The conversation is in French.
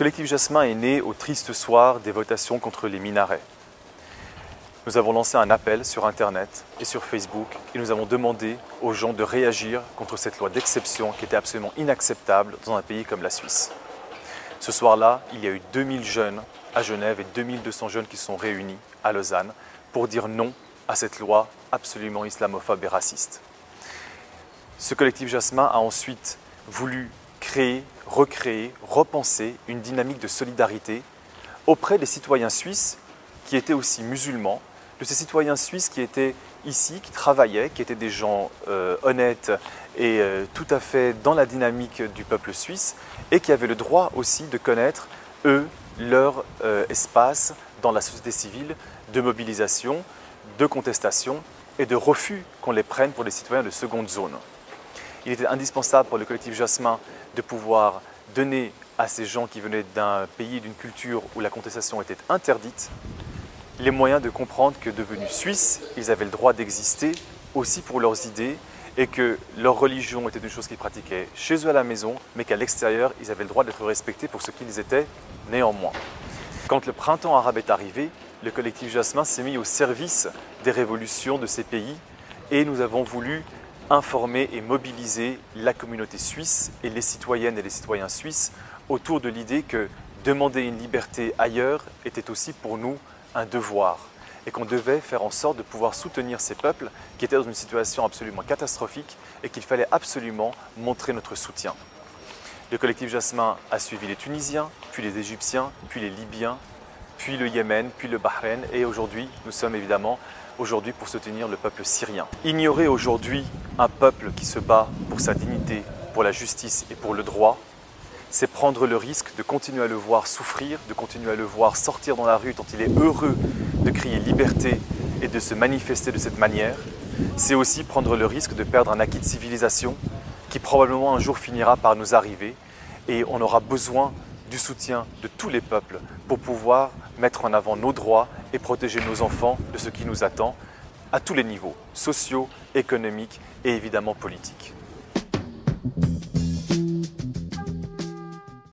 collectif Jasmin est né au triste soir des votations contre les minarets. Nous avons lancé un appel sur Internet et sur Facebook et nous avons demandé aux gens de réagir contre cette loi d'exception qui était absolument inacceptable dans un pays comme la Suisse. Ce soir-là, il y a eu 2000 jeunes à Genève et 2200 jeunes qui se sont réunis à Lausanne pour dire non à cette loi absolument islamophobe et raciste. Ce collectif Jasmin a ensuite voulu créer, recréer, repenser une dynamique de solidarité auprès des citoyens suisses qui étaient aussi musulmans, de ces citoyens suisses qui étaient ici, qui travaillaient, qui étaient des gens honnêtes et tout à fait dans la dynamique du peuple suisse et qui avaient le droit aussi de connaître, eux, leur espace dans la société civile de mobilisation, de contestation et de refus qu'on les prenne pour des citoyens de seconde zone. Il était indispensable pour le collectif Jasmin de pouvoir donner à ces gens qui venaient d'un pays et d'une culture où la contestation était interdite, les moyens de comprendre que devenus suisses, ils avaient le droit d'exister aussi pour leurs idées et que leur religion était une chose qu'ils pratiquaient chez eux à la maison, mais qu'à l'extérieur, ils avaient le droit d'être respectés pour ce qu'ils étaient néanmoins. Quand le printemps arabe est arrivé, le collectif Jasmin s'est mis au service des révolutions de ces pays et nous avons voulu informer et mobiliser la communauté suisse et les citoyennes et les citoyens suisses autour de l'idée que demander une liberté ailleurs était aussi pour nous un devoir et qu'on devait faire en sorte de pouvoir soutenir ces peuples qui étaient dans une situation absolument catastrophique et qu'il fallait absolument montrer notre soutien. Le collectif Jasmin a suivi les Tunisiens, puis les Égyptiens, puis les Libyens, puis le Yémen, puis le Bahreïn et aujourd'hui, nous sommes évidemment pour soutenir le peuple syrien. Ignorer aujourd'hui un peuple qui se bat pour sa dignité, pour la justice et pour le droit, c'est prendre le risque de continuer à le voir souffrir, de continuer à le voir sortir dans la rue tant il est heureux de crier liberté et de se manifester de cette manière. C'est aussi prendre le risque de perdre un acquis de civilisation qui probablement un jour finira par nous arriver et on aura besoin du soutien de tous les peuples pour pouvoir mettre en avant nos droits et protéger nos enfants de ce qui nous attend à tous les niveaux, sociaux, économiques et évidemment politiques.